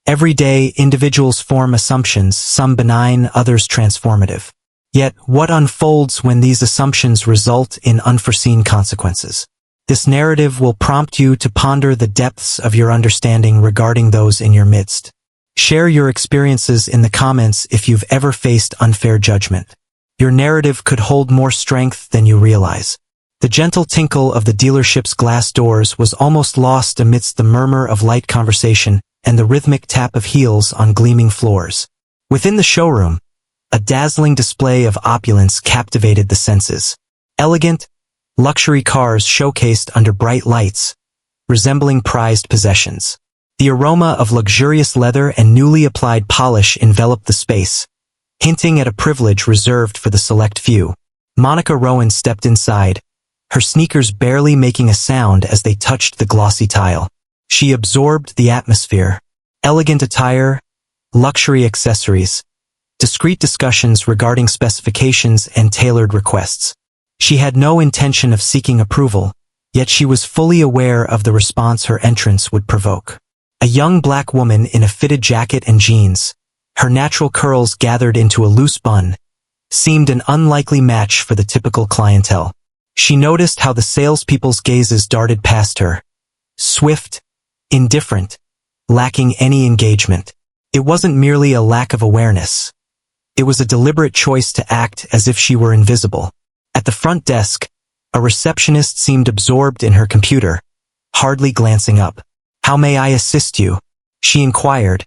Every day, individuals form assumptions, some benign, others transformative. Yet, what unfolds when these assumptions result in unforeseen consequences? This narrative will prompt you to ponder the depths of your understanding regarding those in your midst. Share your experiences in the comments if you've ever faced unfair judgment. Your narrative could hold more strength than you realize. The gentle tinkle of the dealership's glass doors was almost lost amidst the murmur of light conversation and the rhythmic tap of heels on gleaming floors. Within the showroom, a dazzling display of opulence captivated the senses. Elegant, luxury cars showcased under bright lights, resembling prized possessions. The aroma of luxurious leather and newly applied polish enveloped the space, hinting at a privilege reserved for the select few. Monica Rowan stepped inside, her sneakers barely making a sound as they touched the glossy tile. She absorbed the atmosphere. Elegant attire, luxury accessories, discreet discussions regarding specifications and tailored requests. She had no intention of seeking approval, yet she was fully aware of the response her entrance would provoke. A young black woman in a fitted jacket and jeans, her natural curls gathered into a loose bun, seemed an unlikely match for the typical clientele. She noticed how the salespeople's gazes darted past her. Swift, indifferent, lacking any engagement. It wasn't merely a lack of awareness. It was a deliberate choice to act as if she were invisible. At the front desk, a receptionist seemed absorbed in her computer, hardly glancing up. "How may I assist you?" she inquired,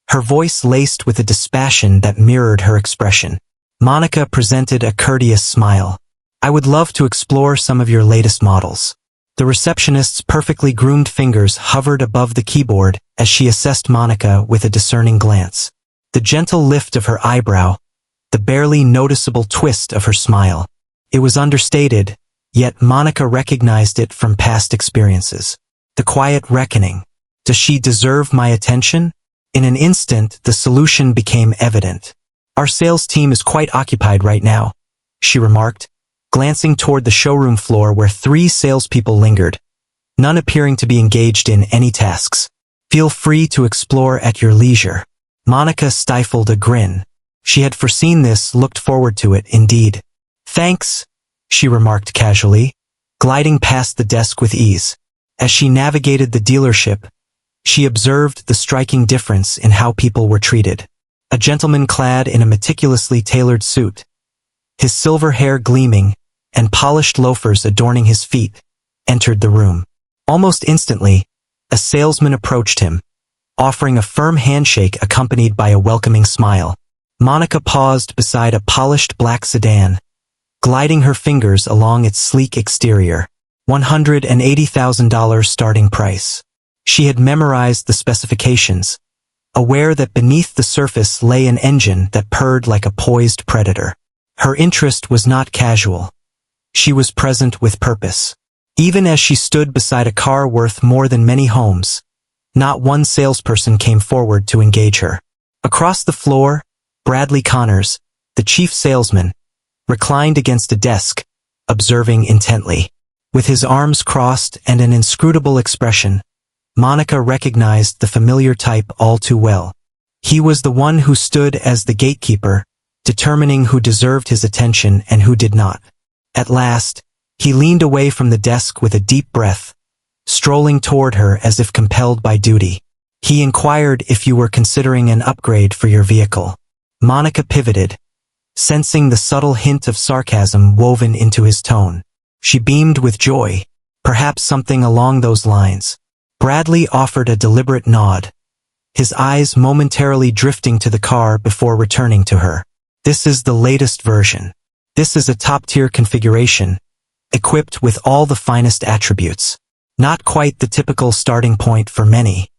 her voice laced with a dispassion that mirrored her expression. Monica presented a courteous smile. "I would love to explore some of your latest models." The receptionist's perfectly groomed fingers hovered above the keyboard as she assessed Monica with a discerning glance. The gentle lift of her eyebrow, the barely noticeable twist of her smile. It was understated, yet Monica recognized it from past experiences. The quiet reckoning. Does she deserve my attention? In an instant, the solution became evident. "Our sales team is quite occupied right now," she remarked, glancing toward the showroom floor where 3 salespeople lingered, none appearing to be engaged in any tasks. "Feel free to explore at your leisure." Monica stifled a grin. She had foreseen this, looked forward to it, indeed. "Thanks," she remarked casually, gliding past the desk with ease. As she navigated the dealership, she observed the striking difference in how people were treated. A gentleman clad in a meticulously tailored suit, his silver hair gleaming, and polished loafers adorning his feet, entered the room. Almost instantly, a salesman approached him, offering a firm handshake accompanied by a welcoming smile. Monica paused beside a polished black sedan, gliding her fingers along its sleek exterior. $180,000 starting price. She had memorized the specifications, aware that beneath the surface lay an engine that purred like a poised predator. Her interest was not casual. She was present with purpose. Even as she stood beside a car worth more than many homes, not one salesperson came forward to engage her. Across the floor, Bradley Connors, the chief salesman, reclined against a desk, observing intently. With his arms crossed and an inscrutable expression, Monica recognized the familiar type all too well. He was the one who stood as the gatekeeper, determining who deserved his attention and who did not. At last, he leaned away from the desk with a deep breath, strolling toward her as if compelled by duty. He inquired if you were considering an upgrade for your vehicle. Monica pivoted, sensing the subtle hint of sarcasm woven into his tone. She beamed with joy, perhaps something along those lines. Bradley offered a deliberate nod, his eyes momentarily drifting to the car before returning to her. "This is the latest version. This is a top-tier configuration, equipped with all the finest attributes. Not quite the typical starting point for many."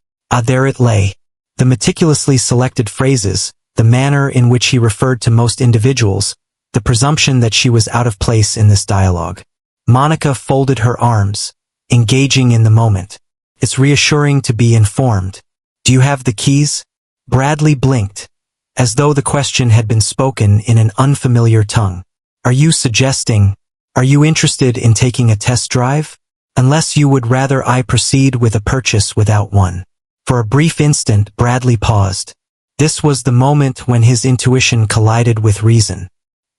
There it lay. The meticulously selected phrases, the manner in which he referred to most individuals, the presumption that she was out of place in this dialogue. Monica folded her arms, engaging in the moment. "It's reassuring to be informed. Do you have the keys?" Bradley blinked, as though the question had been spoken in an unfamiliar tongue. Are you interested in taking a test drive? Unless you would rather I proceed with a purchase without one." For a brief instant, Bradley paused. This was the moment when his intuition collided with reason.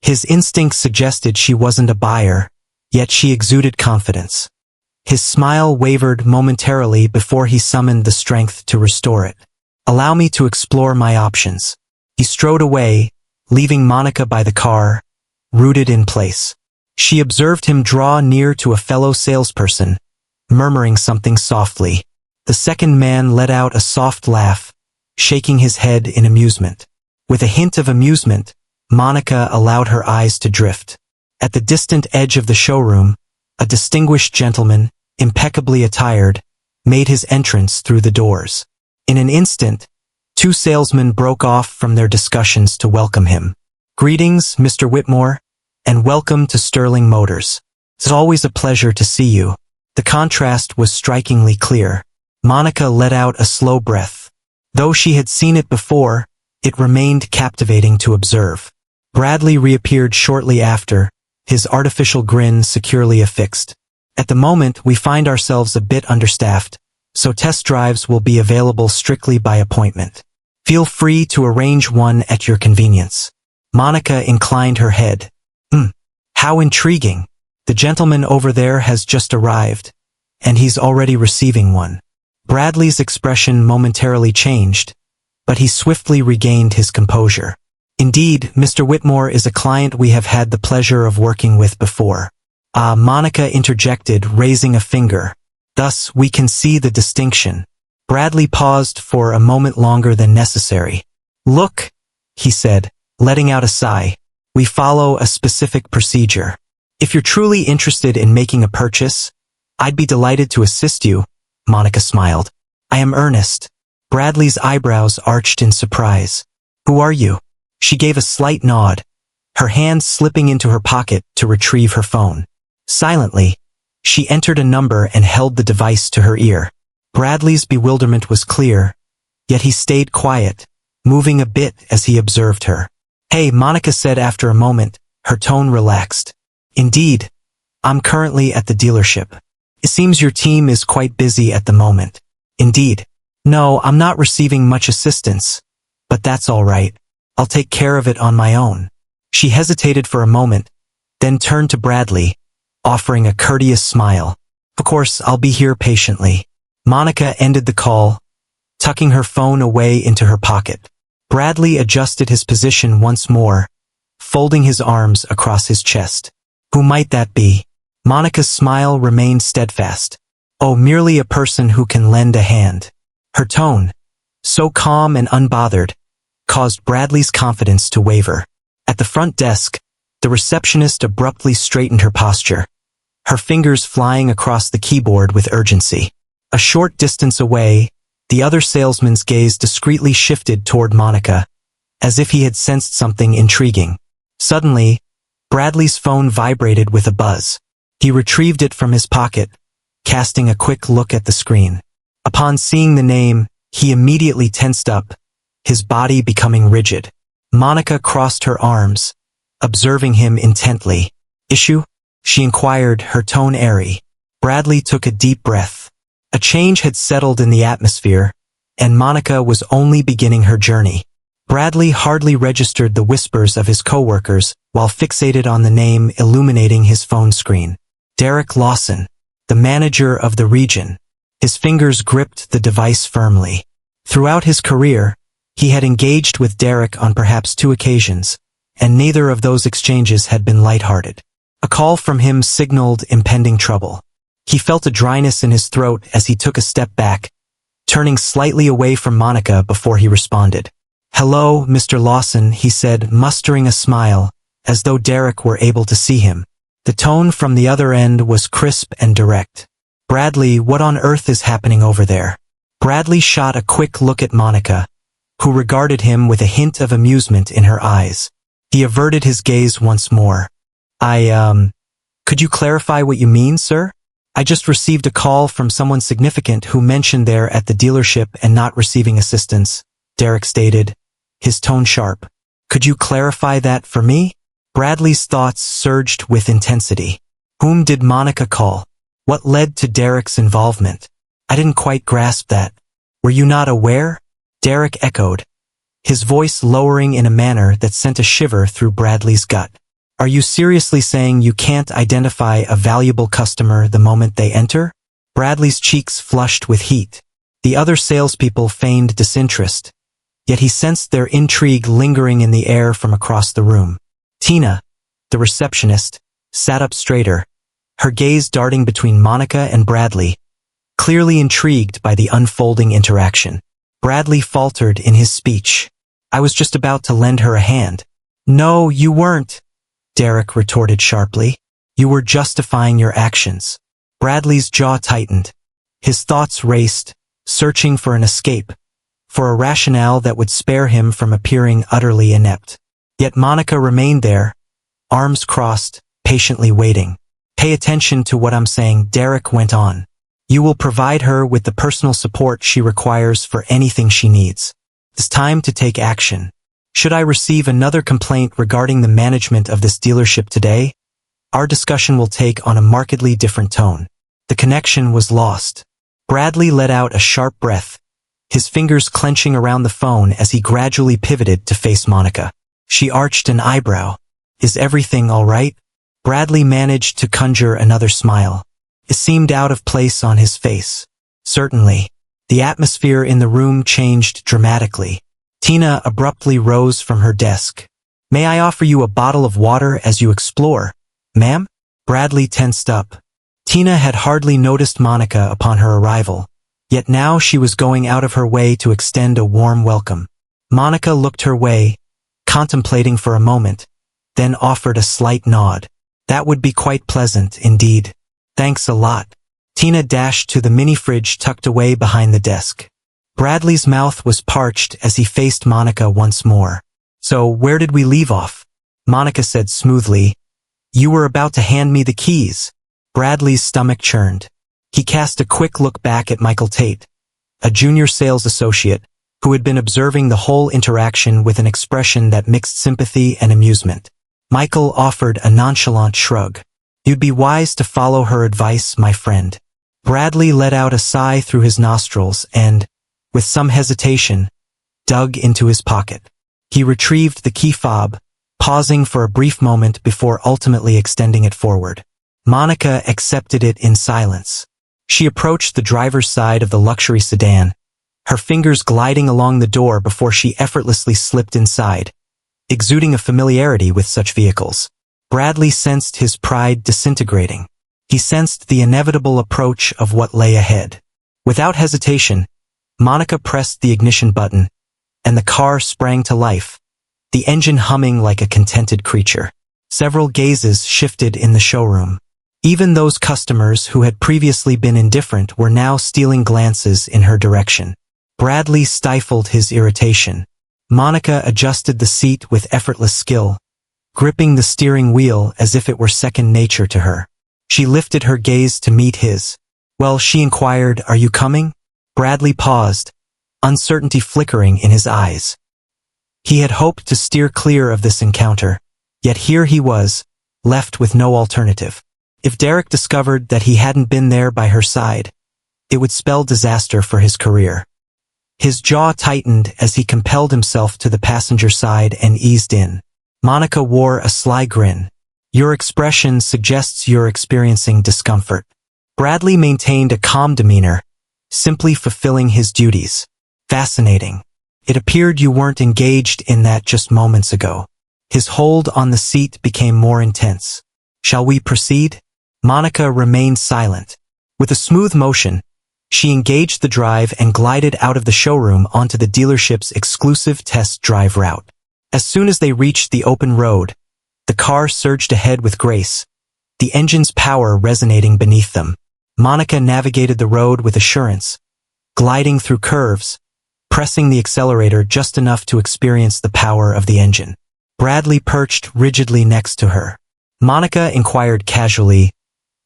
His instinct suggested she wasn't a buyer, yet she exuded confidence. His smile wavered momentarily before he summoned the strength to restore it. "Allow me to explore my options." He strode away, leaving Monica by the car, rooted in place. She observed him draw near to a fellow salesperson, murmuring something softly. The second man let out a soft laugh, shaking his head in amusement. With a hint of amusement, Monica allowed her eyes to drift. At the distant edge of the showroom, a distinguished gentleman, impeccably attired, made his entrance through the doors. In an instant, two salesmen broke off from their discussions to welcome him. "Greetings, Mr. Whitmore, and welcome to Sterling Motors. It's always a pleasure to see you." The contrast was strikingly clear. Monica let out a slow breath. Though she had seen it before, it remained captivating to observe. Bradley reappeared shortly after, his artificial grin securely affixed. "At the moment, we find ourselves a bit understaffed, so test drives will be available strictly by appointment. Feel free to arrange one at your convenience." Monica inclined her head. How intriguing. The gentleman over there has just arrived, and he's already receiving one." Bradley's expression momentarily changed, but he swiftly regained his composure. "Indeed, Mr. Whitmore is a client we have had the pleasure of working with before." Monica interjected, raising a finger. "Thus, we can see the distinction." Bradley paused for a moment longer than necessary. "Look," he said, letting out a sigh. "We follow a specific procedure. If you're truly interested in making a purchase, I'd be delighted to assist you." Monica smiled. "I am Ernest." Bradley's eyebrows arched in surprise. "Who are you?" She gave a slight nod, her hand slipping into her pocket to retrieve her phone. Silently, she entered a number and held the device to her ear. Bradley's bewilderment was clear, yet he stayed quiet, moving a bit as he observed her. "Hey," Monica said after a moment, her tone relaxed. "Indeed, I'm currently at the dealership. It seems your team is quite busy at the moment." "Indeed. No, I'm not receiving much assistance, but that's all right. I'll take care of it on my own." She hesitated for a moment, then turned to Bradley, offering a courteous smile. "Of course, I'll be here patiently." Monica ended the call, tucking her phone away into her pocket. Bradley adjusted his position once more, folding his arms across his chest. "Who might that be?" Monica's smile remained steadfast. "Oh, merely a person who can lend a hand." Her tone, so calm and unbothered, caused Bradley's confidence to waver. At the front desk, the receptionist abruptly straightened her posture, her fingers flying across the keyboard with urgency. A short distance away, the other salesman's gaze discreetly shifted toward Monica, as if he had sensed something intriguing. Suddenly, Bradley's phone vibrated with a buzz. He retrieved it from his pocket, casting a quick look at the screen. Upon seeing the name, he immediately tensed up, his body becoming rigid. Monica crossed her arms, observing him intently. "Issue?" she inquired, her tone airy. Bradley took a deep breath. A change had settled in the atmosphere, and Monica was only beginning her journey. Bradley hardly registered the whispers of his coworkers while fixated on the name illuminating his phone screen. Derek Lawson, the manager of the region. His fingers gripped the device firmly. Throughout his career, he had engaged with Derek on perhaps 2 occasions, and neither of those exchanges had been lighthearted. A call from him signaled impending trouble. He felt a dryness in his throat as he took a step back, turning slightly away from Monica before he responded. "Hello, Mr. Lawson," he said, mustering a smile, as though Derek were able to see him. The tone from the other end was crisp and direct. "Bradley, what on earth is happening over there?" Bradley shot a quick look at Monica, who regarded him with a hint of amusement in her eyes. He averted his gaze once more. Could you clarify what you mean, sir?" "I just received a call from someone significant who mentioned they're at the dealership and not receiving assistance," Derek stated, his tone sharp. "Could you clarify that for me?" Bradley's thoughts surged with intensity. Whom did Monica call? What led to Derek's involvement? I didn't quite grasp that. Were you not aware? Derek echoed, his voice lowering in a manner that sent a shiver through Bradley's gut. Are you seriously saying you can't identify a valuable customer the moment they enter? Bradley's cheeks flushed with heat. The other salespeople feigned disinterest, yet he sensed their intrigue lingering in the air from across the room. Tina, the receptionist, sat up straighter, her gaze darting between Monica and Bradley, clearly intrigued by the unfolding interaction. Bradley faltered in his speech. I was just about to lend her a hand. No, you weren't, Derek retorted sharply. You were justifying your actions. Bradley's jaw tightened. His thoughts raced, searching for an escape, for a rationale that would spare him from appearing utterly inept. Yet Monica remained there, arms crossed, patiently waiting. Pay attention to what I'm saying, Derek went on. You will provide her with the personal support she requires for anything she needs. It's time to take action. Should I receive another complaint regarding the management of this dealership today, our discussion will take on a markedly different tone. The connection was lost. Bradley let out a sharp breath, his fingers clenching around the phone as he gradually pivoted to face Monica. She arched an eyebrow. Is everything all right? Bradley managed to conjure another smile. It seemed out of place on his face. Certainly. The atmosphere in the room changed dramatically. Tina abruptly rose from her desk. May I offer you a bottle of water as you explore, ma'am? Bradley tensed up. Tina had hardly noticed Monica upon her arrival, yet now she was going out of her way to extend a warm welcome. Monica looked her way, contemplating for a moment, then offered a slight nod. That would be quite pleasant, indeed. Thanks a lot. Tina dashed to the mini-fridge tucked away behind the desk. Bradley's mouth was parched as he faced Monica once more. So, where did we leave off? Monica said smoothly. You were about to hand me the keys. Bradley's stomach churned. He cast a quick look back at Michael Tate, a junior sales associate, who had been observing the whole interaction with an expression that mixed sympathy and amusement. Michael offered a nonchalant shrug. You'd be wise to follow her advice, my friend. Bradley let out a sigh through his nostrils and, with some hesitation, dug into his pocket. He retrieved the key fob, pausing for a brief moment before ultimately extending it forward. Monica accepted it in silence. She approached the driver's side of the luxury sedan, her fingers gliding along the door before she effortlessly slipped inside, exuding a familiarity with such vehicles. Bradley sensed his pride disintegrating. He sensed the inevitable approach of what lay ahead. Without hesitation, Monica pressed the ignition button, and the car sprang to life, the engine humming like a contented creature. Several gazes shifted in the showroom. Even those customers who had previously been indifferent were now stealing glances in her direction. Bradley stifled his irritation. Monica adjusted the seat with effortless skill, gripping the steering wheel as if it were second nature to her. She lifted her gaze to meet his. Well, she inquired, are you coming? Bradley paused, uncertainty flickering in his eyes. He had hoped to steer clear of this encounter, yet here he was, left with no alternative. If Derek discovered that he hadn't been there by her side, it would spell disaster for his career. His jaw tightened as he compelled himself to the passenger side and eased in. Monica wore a sly grin. Your expression suggests you're experiencing discomfort. Bradley maintained a calm demeanor, simply fulfilling his duties. Fascinating. It appeared you weren't engaged in that just moments ago. His hold on the seat became more intense. Shall we proceed? Monica remained silent. With a smooth motion, she engaged the drive and glided out of the showroom onto the dealership's exclusive test drive route. As soon as they reached the open road, the car surged ahead with grace, the engine's power resonating beneath them. Monica navigated the road with assurance, gliding through curves, pressing the accelerator just enough to experience the power of the engine. Bradley perched rigidly next to her. Monica inquired casually,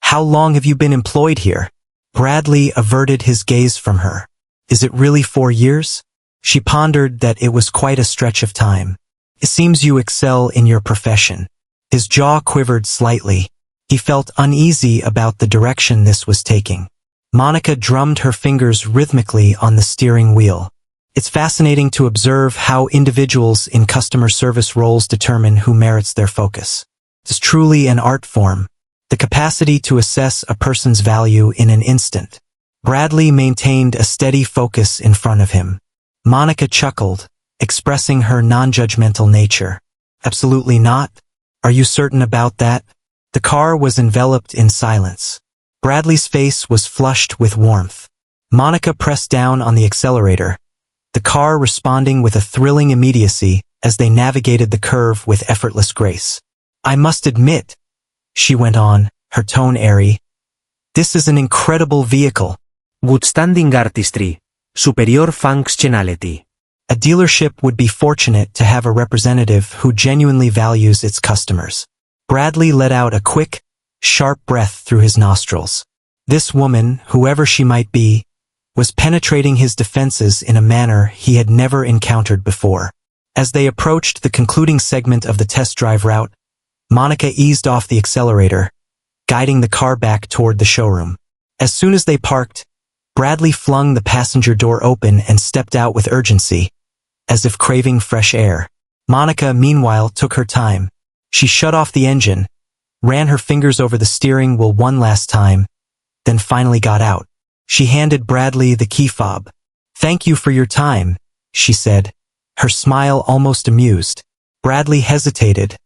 how long have you been employed here? Bradley averted his gaze from her. Is it really 4 years? She pondered that it was quite a stretch of time. It seems you excel in your profession. His jaw quivered slightly. He felt uneasy about the direction this was taking. Monica drummed her fingers rhythmically on the steering wheel. It's fascinating to observe how individuals in customer service roles determine who merits their focus. It's truly an art form, the capacity to assess a person's value in an instant. Bradley maintained a steady focus in front of him. Monica chuckled, expressing her non-judgmental nature. Absolutely not. Are you certain about that? The car was enveloped in silence. Bradley's face was flushed with warmth. Monica pressed down on the accelerator, the car responding with a thrilling immediacy as they navigated the curve with effortless grace. I must admit, she went on, her tone airy, this is an incredible vehicle. Outstanding artistry. Superior functionality. A dealership would be fortunate to have a representative who genuinely values its customers. Bradley let out a quick, sharp breath through his nostrils. This woman, whoever she might be, was penetrating his defenses in a manner he had never encountered before. As they approached the concluding segment of the test drive route, Monica eased off the accelerator, guiding the car back toward the showroom. As soon as they parked, Bradley flung the passenger door open and stepped out with urgency, as if craving fresh air. Monica, meanwhile, took her time. She shut off the engine, ran her fingers over the steering wheel one last time, then finally got out. She handed Bradley the key fob. Thank you for your time, she said, her smile almost amused. Bradley hesitated,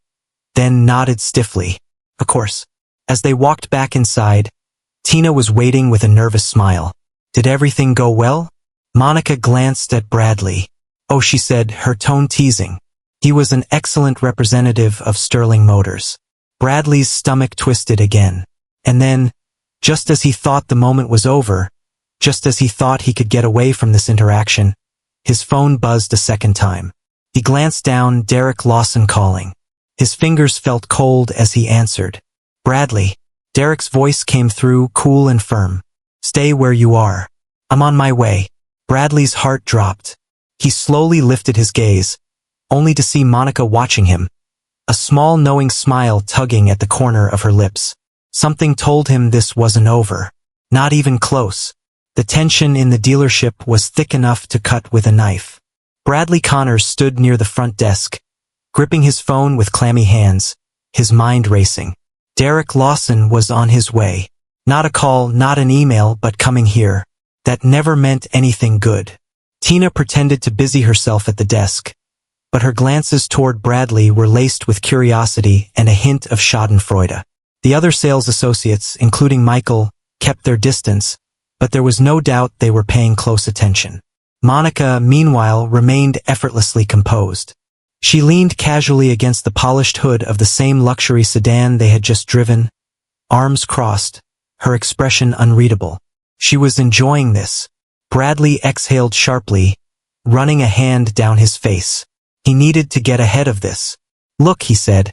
then nodded stiffly. Of course. As they walked back inside, Tina was waiting with a nervous smile. Did everything go well? Monica glanced at Bradley. Oh, she said, her tone teasing. He was an excellent representative of Sterling Motors. Bradley's stomach twisted again. And then, just as he thought the moment was over, just as he thought he could get away from this interaction, his phone buzzed a second time. He glanced down, Derek Lawson calling. His fingers felt cold as he answered. Bradley. Derek's voice came through, cool and firm. Stay where you are. I'm on my way. Bradley's heart dropped. He slowly lifted his gaze, only to see Monica watching him, a small knowing smile tugging at the corner of her lips. Something told him this wasn't over. Not even close. The tension in the dealership was thick enough to cut with a knife. Bradley Connors stood near the front desk, gripping his phone with clammy hands, his mind racing. Derek Lawson was on his way. Not a call, not an email, but coming here. That never meant anything good. Tina pretended to busy herself at the desk, but her glances toward Bradley were laced with curiosity and a hint of schadenfreude. The other sales associates, including Michael, kept their distance, but there was no doubt they were paying close attention. Monica, meanwhile, remained effortlessly composed. She leaned casually against the polished hood of the same luxury sedan they had just driven, arms crossed, her expression unreadable. She was enjoying this. Bradley exhaled sharply, running a hand down his face. He needed to get ahead of this. Look, he said,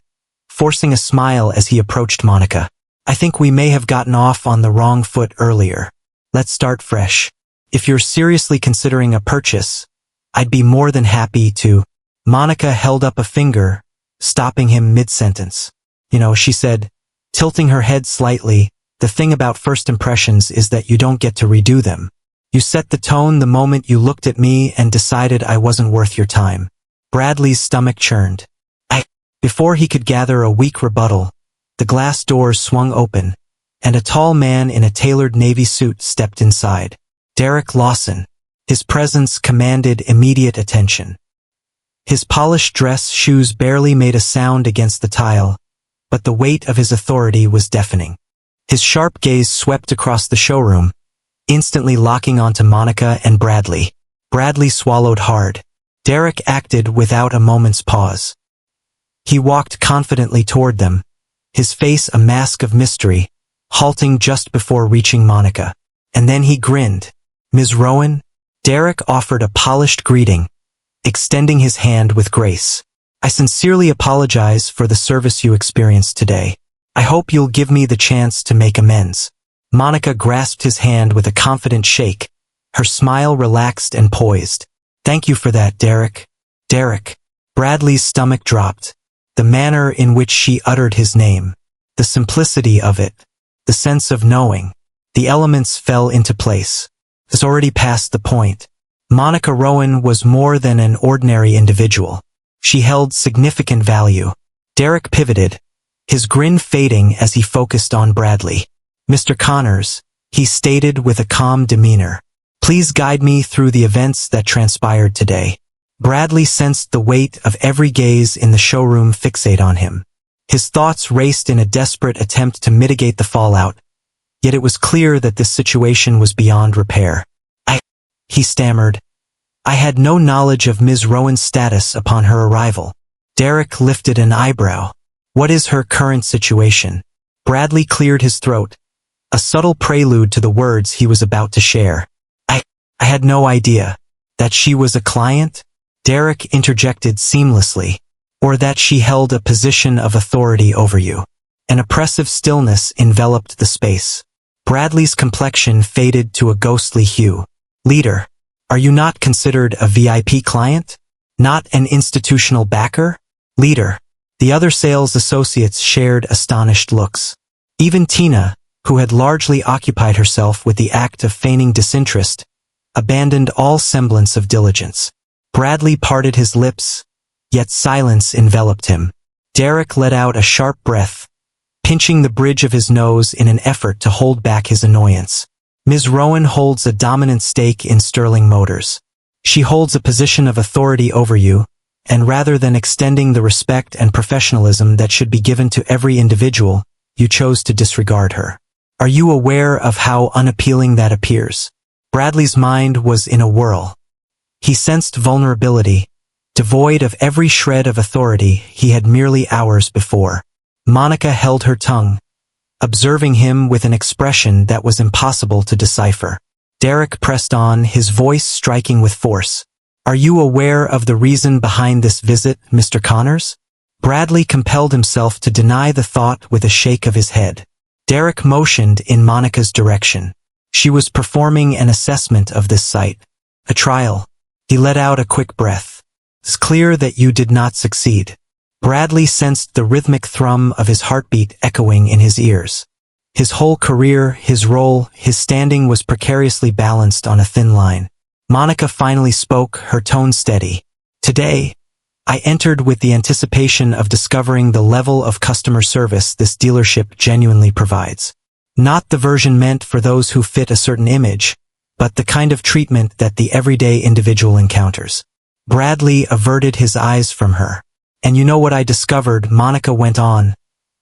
forcing a smile as he approached Monica. I think we may have gotten off on the wrong foot earlier. Let's start fresh. If you're seriously considering a purchase, I'd be more than happy to. Monica held up a finger, stopping him mid-sentence. She said, tilting her head slightly, the thing about first impressions is that you don't get to redo them. You set the tone the moment you looked at me and decided I wasn't worth your time. Bradley's stomach churned. Before he could gather a weak rebuttal, the glass doors swung open, and a tall man in a tailored navy suit stepped inside. Derek Lawson. His presence commanded immediate attention. His polished dress shoes barely made a sound against the tile, but the weight of his authority was deafening. His sharp gaze swept across the showroom, instantly locking onto Monica and Bradley. Bradley swallowed hard. Derek acted without a moment's pause. He walked confidently toward them, his face a mask of mystery, halting just before reaching Monica. And then he grinned. Ms. Rowan? Derek offered a polished greeting, extending his hand with grace. I sincerely apologize for the service you experienced today. I hope you'll give me the chance to make amends. Monica grasped his hand with a confident shake, her smile relaxed and poised. Thank you for that, Derek. Derek. Bradley's stomach dropped. The manner in which she uttered his name, the simplicity of it, the sense of knowing. The elements fell into place. It's already past the point. Monica Rowan was more than an ordinary individual. She held significant value. Derek pivoted, his grin fading as he focused on Bradley. "Mr. Connors," he stated with a calm demeanor, "please guide me through the events that transpired today." Bradley sensed the weight of every gaze in the showroom fixate on him. His thoughts raced in a desperate attempt to mitigate the fallout, yet it was clear that this situation was beyond repair. He stammered, "I had no knowledge of Ms. Rowan's status upon her arrival." Derek lifted an eyebrow. "What is her current situation?" Bradley cleared his throat, a subtle prelude to the words he was about to share. I had no idea. That she was a client?" Derek interjected seamlessly. "Or that she held a position of authority over you." An oppressive stillness enveloped the space. Bradley's complexion faded to a ghostly hue. "Leader, are you not considered a VIP client? Not an institutional backer?" "Leader." The other sales associates shared astonished looks. Even Tina, who had largely occupied herself with the act of feigning disinterest, abandoned all semblance of diligence. Bradley parted his lips, yet silence enveloped him. Derek let out a sharp breath, pinching the bridge of his nose in an effort to hold back his annoyance. "Ms. Rowan holds a dominant stake in Sterling Motors. She holds a position of authority over you, and rather than extending the respect and professionalism that should be given to every individual, you chose to disregard her. Are you aware of how unappealing that appears?" Bradley's mind was in a whirl. He sensed vulnerability, devoid of every shred of authority he had merely hours before. Monica held her tongue, observing him with an expression that was impossible to decipher. Derek pressed on, his voice striking with force. "Are you aware of the reason behind this visit, Mr. Connors?" Bradley compelled himself to deny the thought with a shake of his head. Derek motioned in Monica's direction. She was performing an assessment of this site. "A trial." He let out a quick breath. "It's clear that you did not succeed." Bradley sensed the rhythmic thrum of his heartbeat echoing in his ears. His whole career, his role, his standing was precariously balanced on a thin line. Monica finally spoke, her tone steady. "Today, I entered with the anticipation of discovering the level of customer service this dealership genuinely provides. Not the version meant for those who fit a certain image, but the kind of treatment that the everyday individual encounters." Bradley averted his eyes from her. "And you know what I discovered," Monica went on,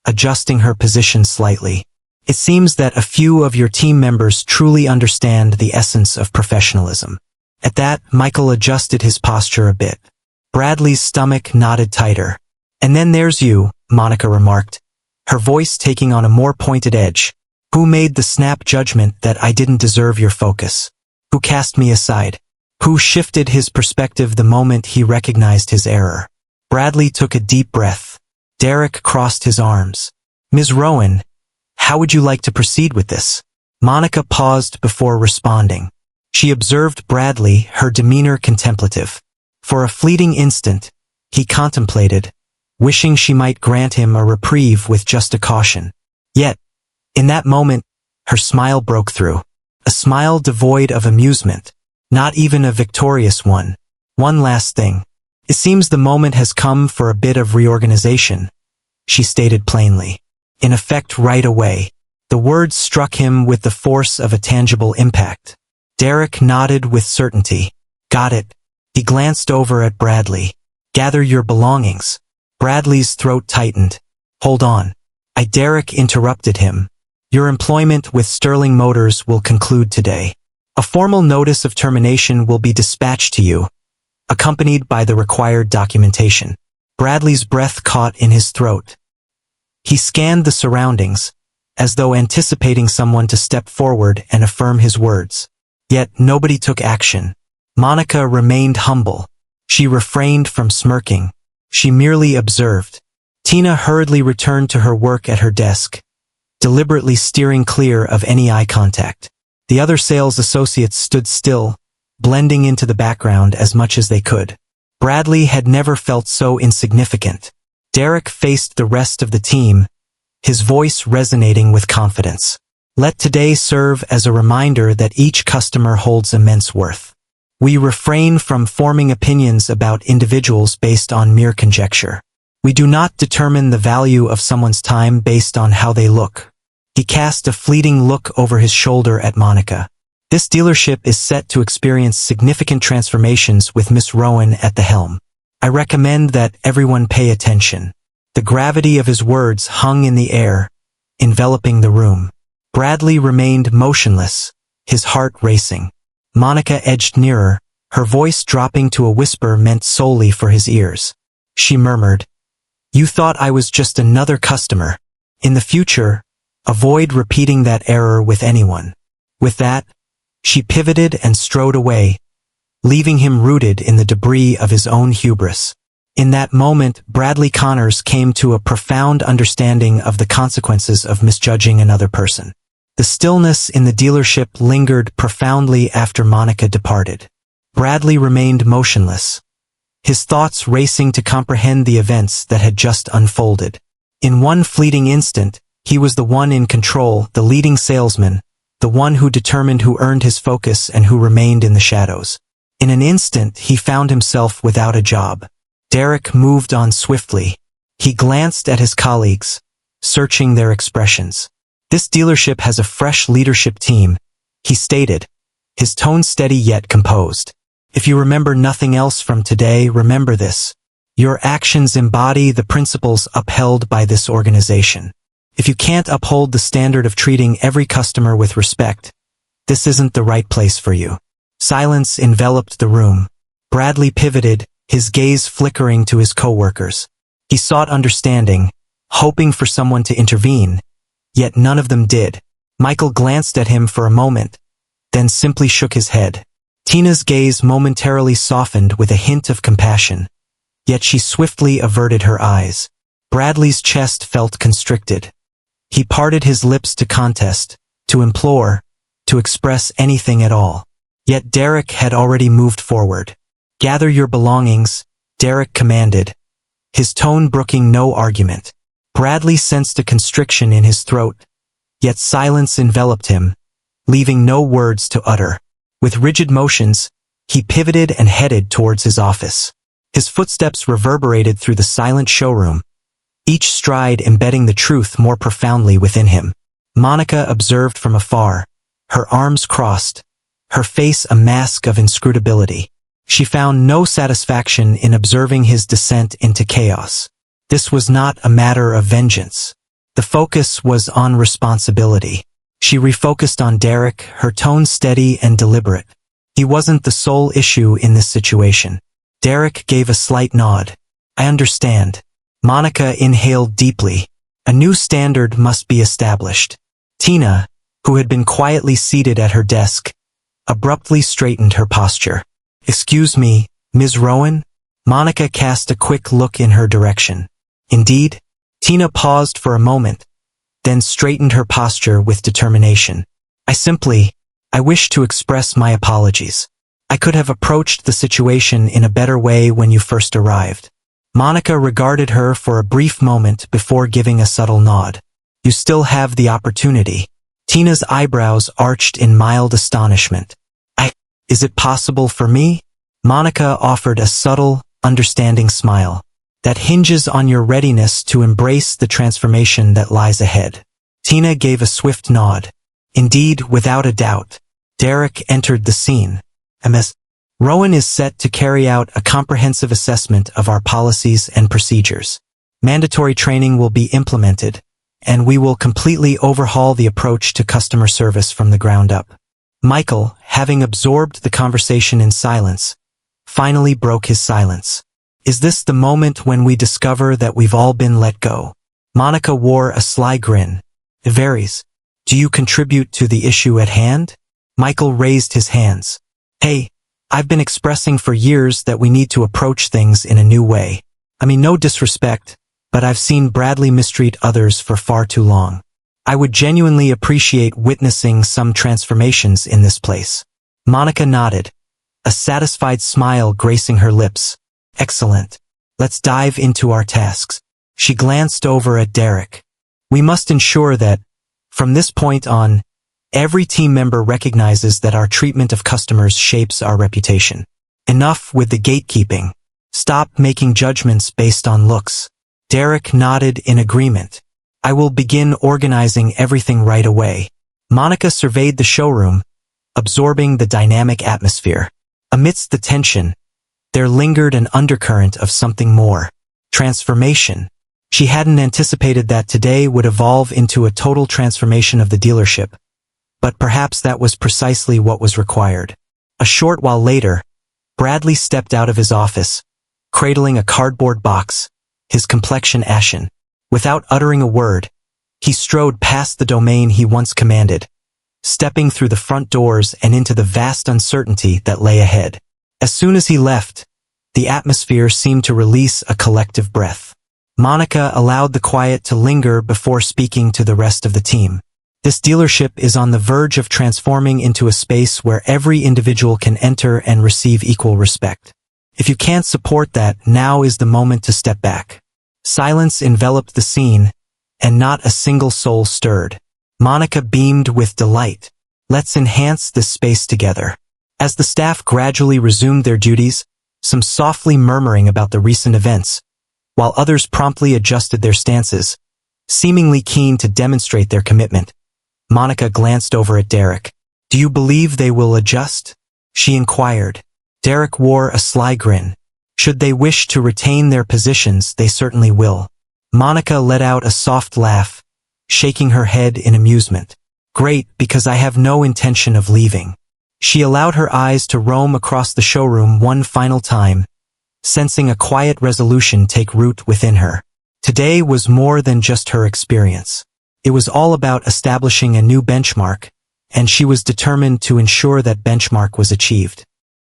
adjusting her position slightly. "It seems that a few of your team members truly understand the essence of professionalism." At that, Michael adjusted his posture a bit. Bradley's stomach knotted tighter. "And then there's you," Monica remarked, her voice taking on a more pointed edge. "Who made the snap judgment that I didn't deserve your focus? Who cast me aside? Who shifted his perspective the moment he recognized his error?" Bradley took a deep breath. Derek crossed his arms. "Ms. Rowan, how would you like to proceed with this?" Monica paused before responding. She observed Bradley, her demeanor contemplative. For a fleeting instant, he contemplated, wishing she might grant him a reprieve with just a caution. Yet, in that moment, her smile broke through. A smile devoid of amusement, not even a victorious one. "One last thing. It seems the moment has come for a bit of reorganization," she stated plainly. In effect, right away. The words struck him with the force of a tangible impact. Derek nodded with certainty. "Got it." He glanced over at Bradley. "Gather your belongings." Bradley's throat tightened. "Hold on." Derek interrupted him. "Your employment with Sterling Motors will conclude today. A formal notice of termination will be dispatched to you, accompanied by the required documentation." Bradley's breath caught in his throat. He scanned the surroundings, as though anticipating someone to step forward and affirm his words. Yet nobody took action. Monica remained humble. She refrained from smirking. She merely observed. Tina hurriedly returned to her work at her desk, deliberately steering clear of any eye contact. The other sales associates stood still, blending into the background as much as they could. Bradley had never felt so insignificant. Derek faced the rest of the team, his voice resonating with confidence. Let today serve as a reminder that each customer holds immense worth. We refrain from forming opinions about individuals based on mere conjecture. We do not determine the value of someone's time based on how they look. He cast a fleeting look over his shoulder at Monica. This dealership is set to experience significant transformations with Miss Rowan at the helm. I recommend that everyone pay attention. The gravity of his words hung in the air, enveloping the room. Bradley remained motionless, his heart racing. Monica edged nearer, her voice dropping to a whisper meant solely for his ears. She murmured, "You thought I was just another customer. In the future, avoid repeating that error with anyone." With that, she pivoted and strode away, leaving him rooted in the debris of his own hubris. In that moment, Bradley Connors came to a profound understanding of the consequences of misjudging another person. The stillness in the dealership lingered profoundly after Monica departed. Bradley remained motionless, his thoughts racing to comprehend the events that had just unfolded. In one fleeting instant, he was the one in control, the leading salesman, the one who determined who earned his focus and who remained in the shadows. In an instant, he found himself without a job. Derek moved on swiftly. He glanced at his colleagues, searching their expressions. "This dealership has a fresh leadership team," he stated, his tone steady yet composed. "If you remember nothing else from today, remember this. Your actions embody the principles upheld by this organization. If you can't uphold the standard of treating every customer with respect, this isn't the right place for you." Silence enveloped the room. Bradley pivoted, his gaze flickering to his coworkers. He sought understanding, hoping for someone to intervene, yet none of them did. Michael glanced at him for a moment, then simply shook his head. Tina's gaze momentarily softened with a hint of compassion, yet she swiftly averted her eyes. Bradley's chest felt constricted. He parted his lips to contest, to implore, to express anything at all. Yet Derek had already moved forward. "Gather your belongings," Derek commanded, his tone brooking no argument. Bradley sensed a constriction in his throat, yet silence enveloped him, leaving no words to utter. With rigid motions, he pivoted and headed towards his office. His footsteps reverberated through the silent showroom, each stride embedding the truth more profoundly within him. Monica observed from afar, her arms crossed, her face a mask of inscrutability. She found no satisfaction in observing his descent into chaos. This was not a matter of vengeance. The focus was on responsibility. She refocused on Derek, her tone steady and deliberate. He wasn't the sole issue in this situation. Derek gave a slight nod. "I understand." Monica inhaled deeply. A new standard must be established. Tina, who had been quietly seated at her desk, abruptly straightened her posture. "Excuse me, Ms. Rowan?" Monica cast a quick look in her direction. "Indeed?" Tina paused for a moment, then straightened her posture with determination. I wish to express my apologies. I could have approached the situation in a better way when you first arrived." Monica regarded her for a brief moment before giving a subtle nod. "You still have the opportunity." Tina's eyebrows arched in mild astonishment. Is it possible for me?" Monica offered a subtle, understanding smile. "That hinges on your readiness to embrace the transformation that lies ahead." Tina gave a swift nod. "Indeed, without a doubt." Derek entered the scene. "Ms. Rowan is set to carry out a comprehensive assessment of our policies and procedures. Mandatory training will be implemented, and we will completely overhaul the approach to customer service from the ground up." Michael, having absorbed the conversation in silence, finally broke his silence. "Is this the moment when we discover that we've all been let go?" Monica wore a sly grin. "It varies. Do you contribute to the issue at hand?" Michael raised his hands. "Hey, I've been expressing for years that we need to approach things in a new way. I mean, no disrespect, but I've seen Bradley mistreat others for far too long. I would genuinely appreciate witnessing some transformations in this place." Monica nodded, a satisfied smile gracing her lips. "Excellent. Let's dive into our tasks." She glanced over at Derek. "We must ensure that, From this point on, every team member recognizes that our treatment of customers shapes our reputation. Enough with the gatekeeping. Stop making judgments based on looks. Derek nodded in agreement. I will begin organizing everything right away. Monica surveyed the showroom, absorbing the dynamic atmosphere. Amidst the tension, there lingered an undercurrent of something more. Transformation. She hadn't anticipated that today would evolve into a total transformation of the dealership, but perhaps that was precisely what was required. A short while later, Bradley stepped out of his office, cradling a cardboard box, his complexion ashen. Without uttering a word, he strode past the domain he once commanded, stepping through the front doors and into the vast uncertainty that lay ahead. As soon as he left, the atmosphere seemed to release a collective breath. Monica allowed the quiet to linger before speaking to the rest of the team. This dealership is on the verge of transforming into a space where every individual can enter and receive equal respect. If you can't support that, now is the moment to step back. Silence enveloped the scene, and not a single soul stirred. Monica beamed with delight. Let's enhance this space together. As the staff gradually resumed their duties, some softly murmuring about the recent events, while others promptly adjusted their stances, seemingly keen to demonstrate their commitment. Monica glanced over at Derek. Do you believe they will adjust? She inquired. Derek wore a sly grin. Should they wish to retain their positions, they certainly will. Monica let out a soft laugh, shaking her head in amusement. Great, because I have no intention of leaving. She allowed her eyes to roam across the showroom one final time, sensing a quiet resolution take root within her. Today was more than just her experience. It was all about establishing a new benchmark, and she was determined to ensure that benchmark was achieved.